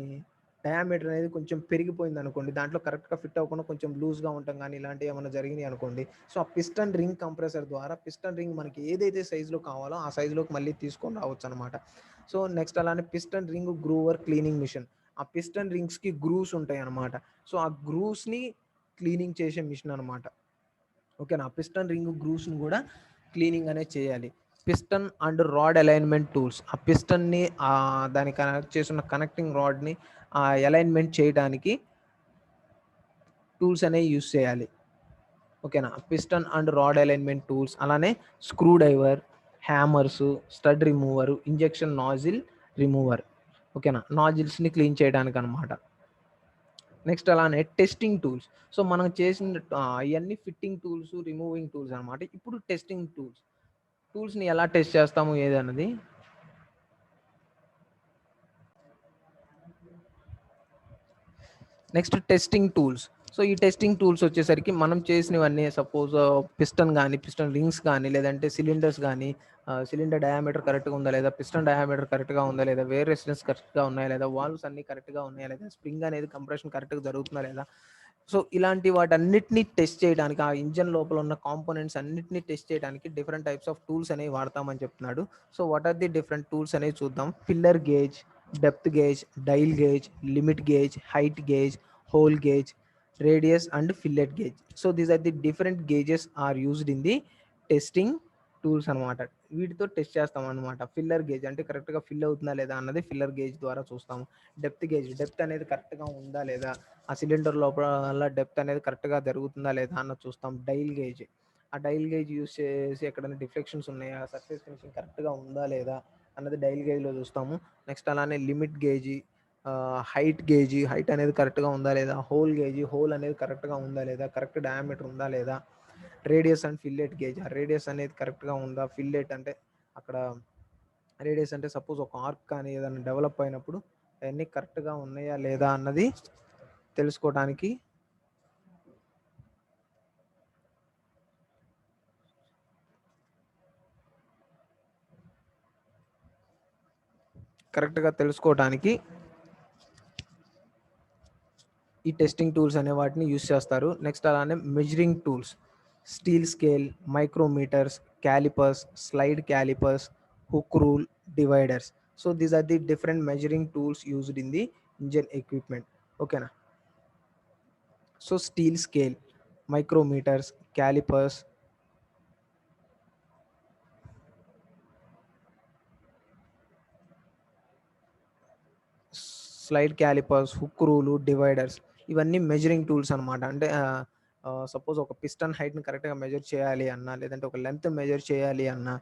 డయామీటర్ అనేది కొంచెం పెరిగిపోయింది అనుకోండి, దాంట్లో కరెక్ట్గా ఫిట్ అవ్వకుండా కొంచెం లూజ్గా ఉంటాం కానీ ఇలాంటివి ఏమైనా జరిగినాయి అనుకోండి, సో ఆ పిస్టన్ రింగ్ కంప్రెసర్ ద్వారా పిస్టన్ రింగ్ మనకి ఏదైతే సైజులో కావాలో ఆ సైజులోకి మళ్ళీ తీసుకొని రావచ్చు అనమాట. సో నెక్స్ట్ అలానే పిస్టన్ రింగ్ గ్రూవర్ క్లీనింగ్ మిషన్, ఆ పిస్టన్ రింగ్స్కి గ్రూవ్స్ ఉంటాయి అనమాట, సో ఆ గ్రూవ్స్ని క్లీనింగ్ చేసే మిషన్ అనమాట. ఓకేనా. పిస్టన్ రింగ్ గ్రూవ్స్ని కూడా క్లీనింగ్ అనేది చేయాలి. Piston and rod alignment tools, ఆ పిస్టన్ని దానికి కనెక్ట్ చేసిన కనెక్టింగ్ రాడ్ని అలైన్మెంట్ చేయడానికి టూల్స్ అనేవి యూస్ చేయాలి. ఓకేనా. Piston and rod alignment tools, అలానే screwdriver, hammers, stud remover, injection nozzle remover. ఓకేనా, నాజిల్స్ని క్లీన్ చేయడానికి అనమాట. నెక్స్ట్ అలానే టెస్టింగ్ టూల్స్. సో మనం చేసిన ఇవన్నీ ఫిట్టింగ్ టూల్స్, రిమూవింగ్ టూల్స్ అనమాట. ఇప్పుడు టెస్టింగ్ టూల్స్ని ఎలా టెస్ట్ చేస్తాము ఏదన్నది. Next testing tools. సో ఈ టెస్టింగ్ టూల్స్ వచ్చేసరికి మనం చేసినవన్నీ, సపోజ్ పిస్టన్ కానీ, పిస్టన్ రింగ్స్ కానీ, లేదంటే సిలిండర్స్ కానీ, సిలిండర్ డయామీటర్ కరెక్ట్గా ఉందా లేదా, పిస్టన్ డయామీటర్ కరెక్ట్గా ఉందా లేదా, వేర్ రెసిస్టెన్స్ కరెక్ట్గా ఉన్నాయా లేదా, వాల్వ్స్ అన్ని కరెక్ట్గా ఉన్నాయా లేదా, స్ప్రింగ్ అనేది కంప్రెషన్ కరెక్ట్గా జరుగుతుందా లేదా. సో ఇలాంటి వాటన్నిటిని టెస్ట్ చేయడానికి, ఆ ఇంజన్ లోపల ఉన్న కాంపోనెంట్స్ అన్నిటిని టెస్ట్ చేయడానికి డిఫరెంట్ టైప్స్ ఆఫ్ టూల్స్ అనేవి వాడతామని చెప్తున్నాడు. So what are the different tools అనేవి చూద్దాం. Filler gauge, depth gauge, dial gauge, limit gauge, height gauge, hole gauge, radius and fillet gauge. So these are the different gauges are used in the testing tools అనమాట. వీటితో test చేస్తాం అనమాట. Filler gauge అంటే కరెక్ట్‌గా fill అవుతుందా లేదా అన్నది filler gauge ద్వారా చూస్తాము. డెప్త్ గేజ్ డెప్త్ అనేది కరెక్ట్‌గా ఉందా లేదా, ఆ సిలిండర్ లోపల డెప్త్ అనేది కరెక్ట్‌గా జరుగుతుందా లేదా అన్నది చూస్తాం. డైల్ గేజ్, ఆ డైల్ గేజ్ యూజ్ చేసి ఎక్కడైనా డిఫ్లెక్షన్స్ ఉన్నాయా, సర్ఫేస్ ఫినిషింగ్ కరెక్ట్‌గా ఉందా లేదా అన్నది డైల్ గేజ్‌లో చూస్తాము. నెక్స్ట్ అలానే limit gauge, height gauge, height అనేది కరెక్ట్‌గా ఉందా లేదా, హోల్ గేజ్, హోల్ అనేది కరెక్ట్‌గా ఉందా లేదా, కరెక్ట్ డయామీటర్ ఉందా లేదా, రేడియస్ అండ్ ఫిల్లెట్ గేజ్, ఆ రేడియస్ అనేది కరెక్ట్‌గా ఉందా, ఫిల్లెట్ అంటే అక్కడ రేడియస్ అంటే సపోజ్ ఒక ఆర్క్ కానీ ఏదైనా డెవలప్ అయినప్పుడు అవన్నీ కరెక్ట్‌గా ఉన్నాయా లేదా అన్నది తెలుసుకోవడానికి కరెక్ట్‌గా తెలుసుకోవటానికి ఈ టెస్టింగ్ టూల్స్ అనే వాటిని యూస్ చేస్తారు. నెక్స్ట్ అలానే measuring tools, steel scale, micrometers, callipers, slide callipers, hook rule, dividers. So these are the different measuring tools used in the engine equipment. ఓకేనా. So steel scale, micrometers, callipers, slide callipers, hook rule, dividers, ఇవన్నీ measuring tools అనమాట. అంటే suppose ఒక piston హైట్ని కరెక్ట్గా measure చేయాలి అన్నా, లేదంటే ఒక లెంత్ మెజర్ చేయాలి అన్నా,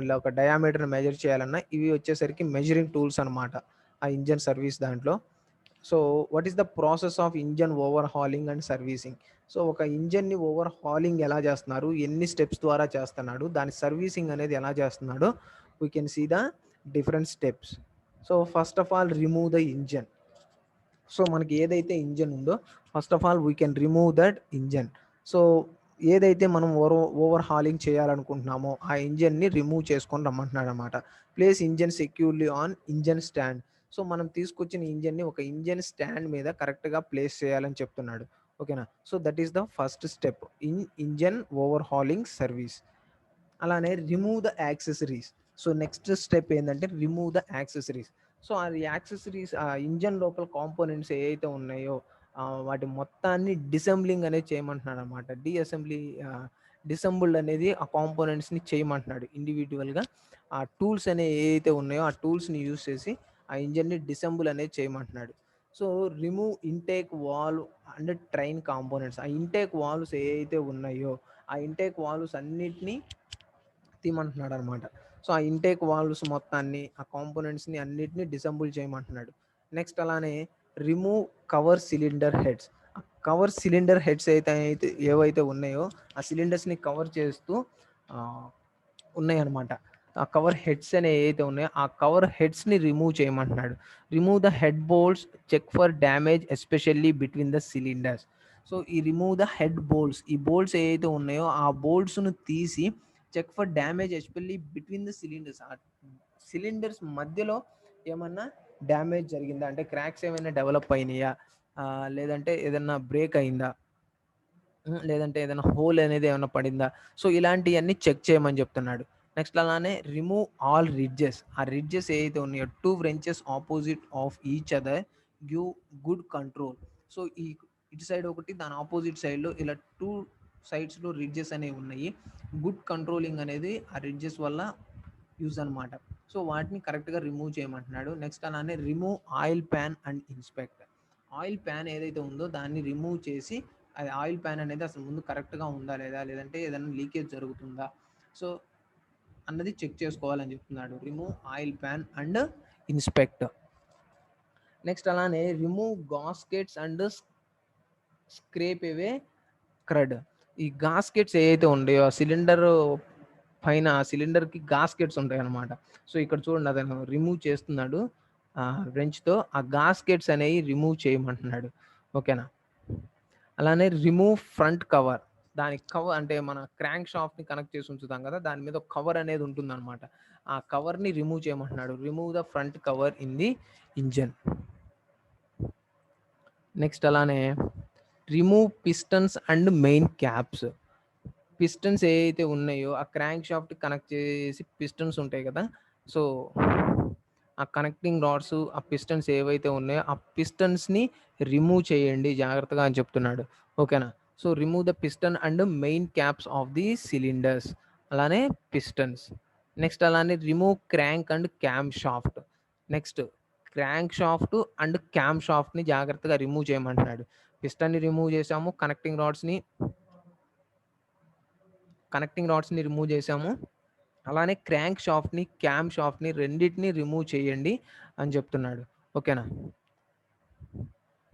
ఇలా ఒక డయామీటర్ని మెజర్ చేయాలన్నా, ఇవి వచ్చేసరికి మెజరింగ్ టూల్స్ అనమాట ఆ ఇంజన్ సర్వీస్ దాంట్లో. So what is the process of engine over hauling and servicing. So ఒక ఇంజన్ని ఓవర్ హాలింగ్ ఎలా చేస్తున్నారు, ఎన్ని స్టెప్స్ ద్వారా చేస్తున్నాడు, దాని సర్వీసింగ్ అనేది ఎలా చేస్తున్నాడో we can see the different steps. So first of all remove the engine. So మనకి ఏదైతే ఇంజన్ ఉందో first of all we can remove that engine. So ఏదైతే మనం ఓవర్ హాలింగ్ చేయాలనుకుంటున్నామో ఆ ఇంజన్ని రిమూవ్ చేసుకొని రమ్మంటున్నాడు అనమాట. Place engine securely on engine stand. So మనం తీసుకొచ్చిన ఇంజన్ని ఒక ఇంజన్ స్టాండ్ మీద కరెక్ట్గా ప్లేస్ చేయాలని చెప్తున్నాడు. ఓకేనా. So that is the first step in engine overhauling service. అలానే remove the accessories. So next step ఏంటంటే రిమూవ్ ద యాక్సెసరీస్. సో అది యాక్సెసరీస్ ఆ ఇంజన్ లోపల కాంపోనెంట్స్ ఏవైతే ఉన్నాయో వాటి మొత్తాన్ని డిసెంబ్లింగ్ అనేది చేయమంటున్నాడు అనమాట. డిఅసెంబ్లీ డిసెంబుల్డ్ అనేది ఆ కాంపోనెంట్స్ని చేయమంటున్నాడు ఇండివిజువల్గా. ఆ టూల్స్ అనేవి ఏవైతే ఉన్నాయో ఆ టూల్స్ని యూస్ చేసి ఆ ఇంజన్ని డిసెంబుల్ అనేది చేయమంటున్నాడు. So remove intake valve and train components. ఆ ఇంటేక్ వాల్వ్స్ ఏవైతే ఉన్నాయో ఆ ఇంటేక్ వాల్వ్స్ అన్నిటినీ తీయమంటున్నాడు అనమాట. సో ఆ ఇంటేక్ వాల్వ్స్ మొత్తాన్ని ఆ కాంపోనెంట్స్ని అన్నిటిని డిసెంబుల్ చేయమంటున్నాడు. నెక్స్ట్ అలానే remove cover cylinder heads. Cover cylinder heads అయితే ఏవైతే ఉన్నాయో ఆ సిలిండర్స్ని కవర్ చేస్తూ ఆ, ఉన్నాయన్నమాట. ఆ కవర్ హెడ్స్ అనే ఏవైతే ఉన్నాయో ఆ కవర్ హెడ్స్ని రిమూవ్ చేయమంటున్నాడు. Remove the head bolts, check for damage especially between the cylinders. So ఈ రిమూవ్ ద హెడ్ బోల్ట్స్, ఈ బోల్ట్స్ ఏవైతే ఉన్నాయో ఆ బోల్ట్స్ను తీసి check for damage especially between the cylinders, ఆ సిలిండర్స్ మధ్యలో ఏమన్నా డ్యామేజ్ జరిగిందా అంటే క్రాక్స్ ఏమైనా డెవలప్ అయినాయా, లేదంటే ఏదన్నా బ్రేక్ అయిందా, లేదంటే ఏదైనా హోల్ అనేది ఏమైనా పడిందా. సో ఇలాంటివన్నీ చెక్ చేయమని చెప్తున్నాడు. నెక్స్ట్ అలానే రిమూవ్ ఆల్ రిడ్జెస్. ఆ రిడ్జెస్ ఏవైతే ఉన్నాయో 2 wrenches opposite of each other give good control. So ఈ ఇటు సైడ్ ఒకటి దాని ఆపోజిట్ సైడ్లో ఇలా 2 సైడ్స్లో రిడ్జెస్ అనేవి ఉన్నాయి. గుడ్ కంట్రోలింగ్ అనేది ఆ రిడ్జెస్ వల్ల యూజ్ అనమాట. సో వాటిని కరెక్ట్గా రిమూవ్ చేయమంటున్నాడు. నెక్స్ట్ అలానే remove oil pan and inspect. Oil pan ఏదైతే ఉందో దాన్ని రిమూవ్ చేసి అది ఆయిల్ ప్యాన్ అనేది అసలు ముందు కరెక్ట్గా ఉందా లేదా, లేదంటే ఏదైనా లీకేజ్ జరుగుతుందా, సో అన్నది చెక్ చేసుకోవాలని చెప్తున్నాడు. Remove oil pan and inspect. Next అలానే remove gaskets and scrape away crud. ఈ గాస్కెట్స్ ఏవైతే ఉన్నాయో ఆ సిలిండర్ పైన ఆ సిలిండర్కి గాస్కెట్స్ ఉంటాయి అనమాట. సో ఇక్కడ చూడండి అతను రిమూవ్ చేస్తున్నాడు wrench తో ఆ గాస్కెట్స్ అనేవి రిమూవ్ చేయమంటున్నాడు. ఓకేనా. అలానే రిమూవ్ ఫ్రంట్ కవర్. దానికి కవర్ అంటే మన క్రాంక్ షాఫ్ట్ని కనెక్ట్ చేసి ఉంచుతాం కదా, దాని మీద ఒక కవర్ అనేది ఉంటుందన్నమాట. ఆ కవర్ని రిమూవ్ చేయమంటున్నాడు. Remove the front cover in the engine. Next అలానే remove pistons and main caps. Pistons ఏవైతే ఉన్నాయో ఆ క్రాంక్ షాఫ్ట్ కనెక్ట్ చేసి పిస్టన్స్ ఉంటాయి కదా, సో ఆ కనెక్టింగ్ రాడ్స్ ఆ పిస్టన్స్ ఏవైతే ఉన్నాయో ఆ పిస్టన్స్ని రిమూవ్ చేయండి జాగ్రత్తగా అని చెప్తున్నాడు. ఓకేనా. So remove the piston and main caps of the cylinders. అలానే పిస్టన్స్. నెక్స్ట్ అలానే remove crank and camshaft. Next crankshaft and క్యామ్ షాఫ్ట్ని జాగ్రత్తగా రిమూవ్ చేయమంటున్నాడు. పిస్టన్ని రిమూవ్ చేసాము, కనెక్టింగ్ రాడ్స్ని రిమూవ్ చేసాము. అలానే క్రాంక్ షాఫ్ట్ని, క్యామ్ షాఫ్ట్ని రెండింటిని రిమూవ్ చేయండి అని చెప్తున్నాడు. ఓకేనా.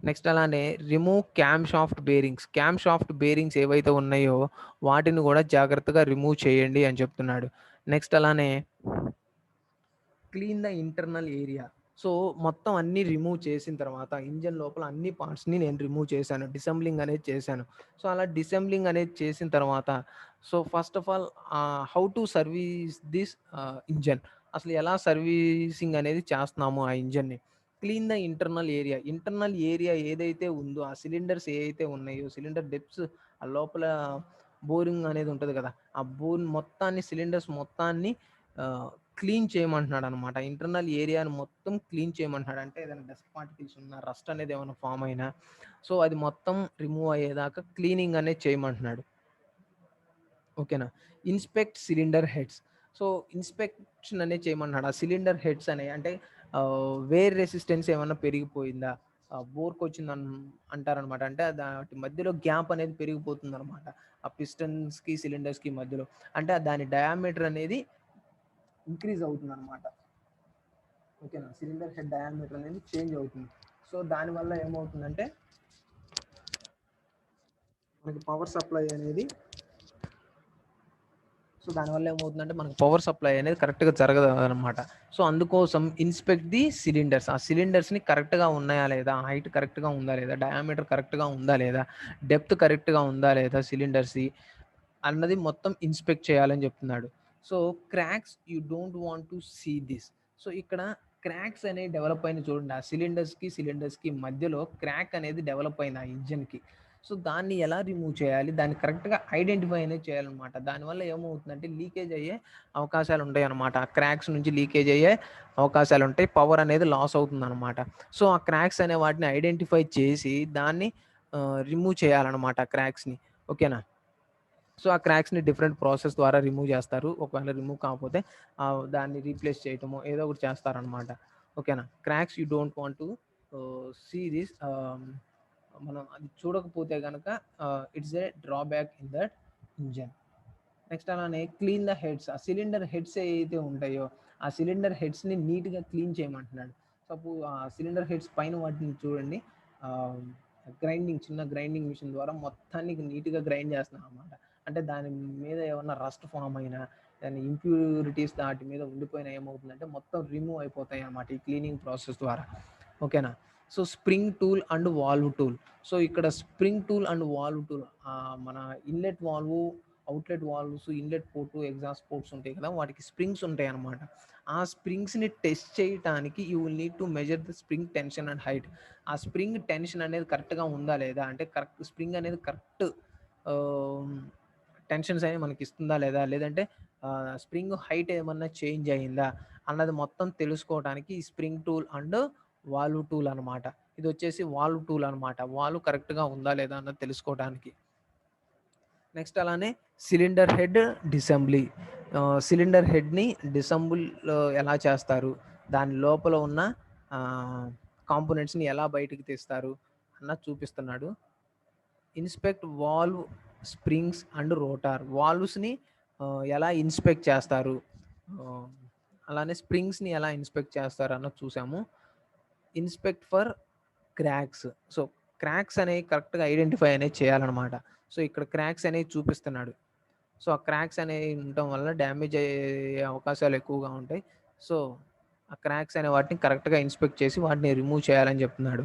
నెక్స్ట్ అలానే రిమూవ్ క్యామ్ షాఫ్ట్ బేరింగ్స్ ఏవైతే ఉన్నాయో వాటిని కూడా జాగ్రత్తగా రిమూవ్ చేయండి అని చెప్తున్నాడు. నెక్స్ట్ అలానే clean the internal area. So మొత్తం అన్నీ రిమూవ్ చేసిన తర్వాత ఇంజన్ లోపల అన్ని పార్ట్స్ని నేను రిమూవ్ చేశాను, డిసెంబ్లింగ్ అనేది చేశాను. సో అలా డిసెంబ్లింగ్ అనేది చేసిన తర్వాత so first of all how to service this engine, అసలు ఎలా సర్వీసింగ్ అనేది చేస్తున్నాము ఆ ఇంజన్ని. క్లీన్ ద ఇంటర్నల్ ఏరియా ఏదైతే ఉందో ఆ సిలిండర్స్ ఏవైతే ఉన్నాయో సిలిండర్ డెప్స్ ఆ లోపల బోరింగ్ అనేది ఉంటుంది కదా, ఆ మొత్తాన్ని సిలిండర్స్ మొత్తాన్ని క్లీన్ చేయమంటున్నాడు అనమాట. ఇంటర్నల్ ఏరియాని మొత్తం క్లీన్ చేయమంటున్నాడు. అంటే ఏదైనా డస్ట్ పార్టికల్స్ ఉన్నా, రస్ట్ అనేది ఏమైనా ఫామ్ అయినా సో అది మొత్తం రిమూవ్ అయ్యేదాకా క్లీనింగ్ అనేది చేయమంటున్నాడు. ఓకేనా. Inspect cylinder heads. So inspection అనేది చేయమన్నాడు. ఆ సిలిండర్ హెడ్స్ అనే అంటే వేర్ రెసిస్టెన్స్ ఏమన్నా పెరిగిపోయిందా, బోర్కి వచ్చింది అంటారనమాట. అంటే దాటి మధ్యలో గ్యాప్ అనేది పెరిగిపోతుంది అనమాట ఆ పిస్టన్స్కి సిలిండర్స్కి మధ్యలో. అంటే దాని డయామీటర్ అనేది ఇంక్రీజ్ అవుతుంది అనమాట. ఓకేనా. సిలిండర్ హెడ్ డయామీటర్ అనేది చేంజ్ అవుతుంది. సో దానివల్ల ఏమవుతుందంటే మనకి పవర్ సప్లై అనేది మనకి పవర్ సప్లై అనేది కరెక్ట్గా జరగదు అనమాట. సో అందుకోసం ఇన్స్పెక్ట్ ది సిలిండర్స్. ఆ సిలిండర్స్ని కరెక్ట్గా ఉన్నాయా లేదా, హైట్ కరెక్ట్గా ఉందా లేదా, డయామీటర్ కరెక్ట్గా ఉందా లేదా, డెప్త్ కరెక్ట్గా ఉందా లేదా సిలిండర్స్ అన్నది మొత్తం ఇన్స్పెక్ట్ చేయాలని చెప్తున్నాడు. So cracks you don't want to see this. So ఇక్కడ క్రాక్స్ అనేవి డెవలప్ అయిన చూడండి, ఆ సిలిండర్స్కి మధ్యలో క్రాక్ అనేది డెవలప్ అయింది ఆ ఇంజన్కి. సో దాన్ని ఎలా రిమూవ్ చేయాలి, దాన్ని కరెక్ట్గా ఐడెంటిఫై అనేది చేయాలన్నమాట. దానివల్ల ఏమవుతుందంటే లీకేజ్ అయ్యే అవకాశాలు ఉంటాయి అన్నమాట. ఆ క్రాక్స్ నుంచి లీకేజ్ అయ్యే అవకాశాలు ఉంటాయి, పవర్ అనేది లాస్ అవుతుంది అనమాట. సో ఆ క్రాక్స్ అనే వాటిని ఐడెంటిఫై చేసి దాన్ని రిమూవ్ చేయాలన్నమాట ఆ క్రాక్స్ని. ఓకేనా. సో ఆ క్రాక్స్ని డిఫరెంట్ ప్రాసెస్ ద్వారా రిమూవ్ చేస్తారు. ఒకవేళ రిమూవ్ కాకపోతే దాన్ని రీప్లేస్ చేయటమో ఏదో ఒకటి చేస్తారనమాట. ఓకేనా. Cracks you don't want to see this. మనం అది చూడకపోతే కనుక it's a drawback in that engine. Next అలానే క్లీన్ ద హెడ్స్. ఆ సిలిండర్ హెడ్స్ ఏవైతే ఉంటాయో ఆ సిలిండర్ హెడ్స్ని నీట్గా క్లీన్ చేయమంటున్నాడు. సపోజ్ ఆ సిలిండర్ హెడ్స్ పైన వాటిని చూడండి, చిన్న గ్రైండింగ్ మిషన్ ద్వారా మొత్తాన్ని నీట్గా గ్రైండ్ చేస్తున్నాం అనమాట. అంటే దాని మీద ఏమన్నా రస్ట్ ఫామ్ అయినా, దాని ఇంప్యూరిటీస్ దాటి మీద ఉండిపోయినా ఏమవుతుందంటే మొత్తం రిమూవ్ అయిపోతాయి అన్నమాట ఈ క్లీనింగ్ ప్రాసెస్ ద్వారా. ఓకేనా. So spring tool and valve tool. So ఇక్కడ spring tool and valve tool, మన inlet valve, outlet valves, inlet port, exhaust ports ఉంటాయి కదా, వాటికి స్ప్రింగ్స్ ఉంటాయి అన్నమాట. ఆ స్ప్రింగ్స్ని టెస్ట్ చేయడానికి you will need to measure the spring tension and height. ఆ స్ప్రింగ్ టెన్షన్ అనేది కరెక్ట్గా ఉందా లేదా, అంటే కరెక్ట్ స్ప్రింగ్ అనేది కరెక్ట్ టెన్షన్స్ అనేవి మనకి ఇస్తుందా లేదా, లేదంటే స్ప్రింగ్ హైట్ ఏమన్నా చేంజ్ అయ్యిందా అన్నది మొత్తం తెలుసుకోవడానికి ఈ spring tool and valve tool అనమాట. ఇది వచ్చేసి వాల్వ్ టూల్ అనమాట. వాల్వ్ కరెక్ట్గా ఉందా లేదా అన్నది తెలుసుకోవడానికి. నెక్స్ట్ అలానే సిలిండర్ హెడ్ డిసెంబ్లీ. సిలిండర్ హెడ్ని డిసెంబుల్ ఎలా చేస్తారు, దాని లోపల ఉన్న కాంపోనెంట్స్ని ఎలా బయటికి తీస్తారు అన్నది చూపిస్తున్నాడు. Inspect valve springs and rotor. వాల్వ్స్ని ఎలా ఇన్స్పెక్ట్ చేస్తారు, అలానే స్ప్రింగ్స్ని ఎలా ఇన్స్పెక్ట్ చేస్తారు అన్నది చూసాము. Inspect for cracks. So cracks అనేవి కరెక్ట్గా ఐడెంటిఫై అనేది చేయాలన్నమాట. సో ఇక్కడ క్రాక్స్ అనేవి చూపిస్తున్నాడు. సో ఆ క్రాక్స్ అనేవి ఉండటం వల్ల డ్యామేజ్ అయ్యే అవకాశాలు ఎక్కువగా ఉంటాయి. సో ఆ క్రాక్స్ అనే వాటిని కరెక్ట్గా ఇన్స్పెక్ట్ చేసి వాటిని రిమూవ్ చేయాలని చెప్తున్నాడు.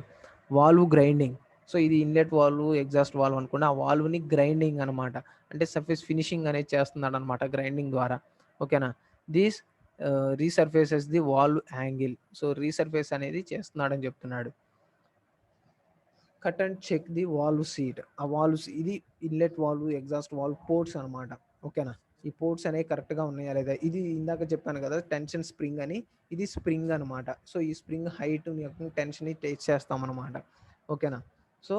Valve grinding. సో ఇది ఇన్లెట్ వాల్వ్, ఎగ్జాస్ట్ వాల్వ్ అనుకోండి, ఆ వాల్వ్ని గ్రైండింగ్ అనమాట. అంటే సర్ఫేస్ ఫినిషింగ్ అనేది చేస్తున్నాడు అనమాట గ్రైండింగ్ ద్వారా. ఓకేనా. This resurfaces the valve angle. So resurface అనేది చేస్తున్నాడని చెప్తున్నాడు. Cut and check the valve seat. ఆ వాల్వ్స్ ఇది inlet valve, exhaust valve ports అనమాట. ఓకేనా. ఈ పోర్ట్స్ అనేవి కరెక్ట్గా ఉన్నాయా లేదా. ఇది ఇందాక చెప్పాను కదా టెన్షన్ స్ప్రింగ్ అని, ఇది స్ప్రింగ్ అనమాట. సో ఈ స్ప్రింగ్ హైట్ టెన్షన్ని టెస్ట్ చేస్తాం అనమాట. ఓకేనా. సో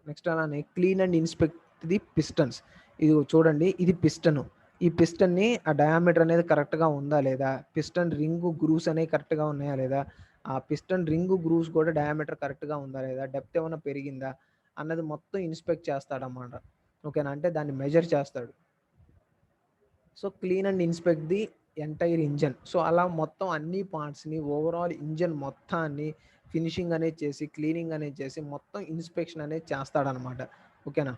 నెక్స్ట్ అలానే clean and inspect the pistons. ఇది చూడండి, ఇది పిస్టన్. ఈ పిస్టన్‌ని ఆ డయామీటర్ అనేది కరెక్ట్‌గా ఉందా లేదా? పిస్టన్ రింగు గ్రూవ్స్ అనేవి కరెక్ట్‌గా ఉన్నాయా లేదా? ఆ పిస్టన్ రింగు గ్రూవ్స్ కూడా డయామీటర్ కరెక్ట్‌గా ఉందా లేదా? డెప్త్ ఏమన్నా పెరిగిందా? అన్నది మొత్తం ఇన్స్‌పెక్ట్ చేస్తాడన్నమాట. ఓకేనా? అంటే దాన్ని మెజర్ చేస్తాడు. So, clean and inspect the entire engine. So, అలా మొత్తం అన్ని పార్ట్స్‌ని ఓవరాల్ ఇంజిన్ మొత్తాన్ని ఫినిషింగ్ అనేది చేసి, క్లీనింగ్ అనేది చేసి, మొత్తం ఇన్స్‌పెక్షన్ అనేది చేస్తాడనమాట. ఓకేనా?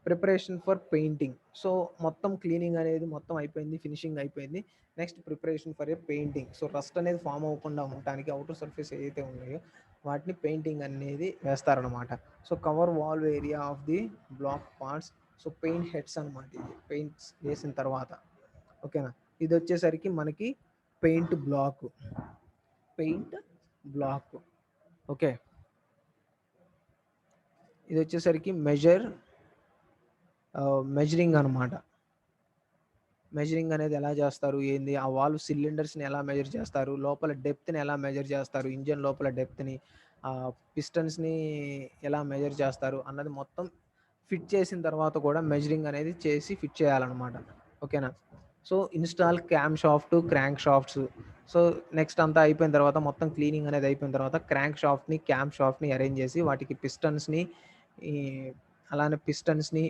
Preparation for painting. సో, మొత్తం క్లీనింగ్ అనేది మొత్తం అయిపోయింది. ఫినిషింగ్ అయిపోయింది. Next preparation for a painting. So, rust అనేది ఫార్మ్ అవ్వకుండా ఉండటానికి ఔటర్ సర్ఫేస్ ఏదైతే ఉన్నాయో వాటిని పెయింటింగ్ అనేది వేస్తారనమాట. So, cover wall area of the block parts. So, paint heads అనమాట ఇది. పెయింట్స్ వేసిన తర్వాత. ఓకేనా? ఇదొచ్చేసరికి మనకి paint block. Paint block. Okay. ఇదొచ్చేసరికి మెజరింగ్ అనమాట. మెజరింగ్ అనేది ఎలా చేస్తారు? ఏంది? ఆ వాల్వ్ సిలిండర్స్‌ని ఎలా మెజర్ చేస్తారు? లోపల డెప్త్‌ని ఎలా మెజర్ చేస్తారు? ఇంజిన్ లోపల డెప్త్‌ని, పిస్టన్స్‌ని ఎలా మెజర్ చేస్తారు? అన్నది మొత్తం ఫిట్ చేసిన తర్వాత కూడా మెజరింగ్ అనేది చేసి ఫిట్ చేయాలనమాట. ఓకేనా? So, install cam shaft, crank shafts. So, next అంతా అయిపోయిన తర్వాత మొత్తం క్లీనింగ్ అనేది అయిపోయిన తర్వాత క్రాంక్ షాఫ్ట్‌ని, క్యామ్ షాఫ్ట్‌ని అరేంజ్ చేసి వాటికి పిస్టన్స్‌ని, ఈ అలానే పిస్టన్స్‌ని,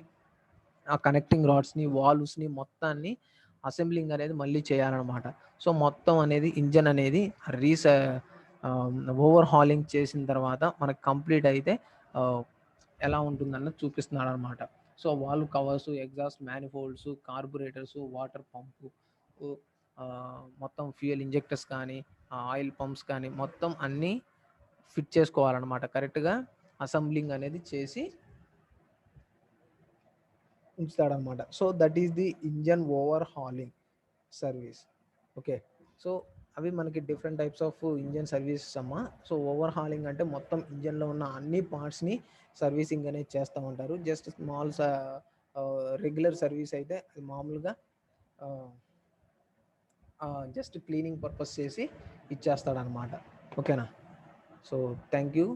ఆ కనెక్టింగ్ రాడ్స్‌ని, వాల్వ్స్‌ని మొత్తాన్ని అసెంబ్లింగ్ అనేది మళ్ళీ చేయాలనమాట. సో, మొత్తం అనేది ఇంజిన్ అనేది రీస ఓవర్ హాలింగ్ చేసిన తర్వాత మనకు కంప్లీట్ అయితే ఆహ్, ఎలా ఉంటుందన్నది చూపిస్తున్నాడనమాట. So, valve covers, exhaust manifolds, carburetors, water pump, మొత్తం ఫ్యూయల్ ఇంజెక్టర్స్ కానీ, ఆయిల్ పంప్స్ కానీ మొత్తం అన్నీ ఫిట్ చేసుకోవాలనమాట. కరెక్ట్‌గా అసెంబ్లింగ్ అనేది చేసి ఉంచుతాడనమాట. So, that is the engine overhauling service. Okay. So, అవి మనకి different types of engine services అమ్మా. సో, ఓవర్ హాలింగ్ అంటే మొత్తం ఇంజిన్‌లో ఉన్న అన్ని పార్ట్స్‌ని సర్వీసింగ్ అనేది చేస్తా ఉంటారు. జస్ట్ స్మాల్ రెగ్యులర్ సర్వీస్ అయితే అది మామూలుగా ఆహ్, జస్ట్ క్లీనింగ్ పర్పస్ చేసి ఇచ్చేస్తాడనమాట. ఓకేనా? So, thank you.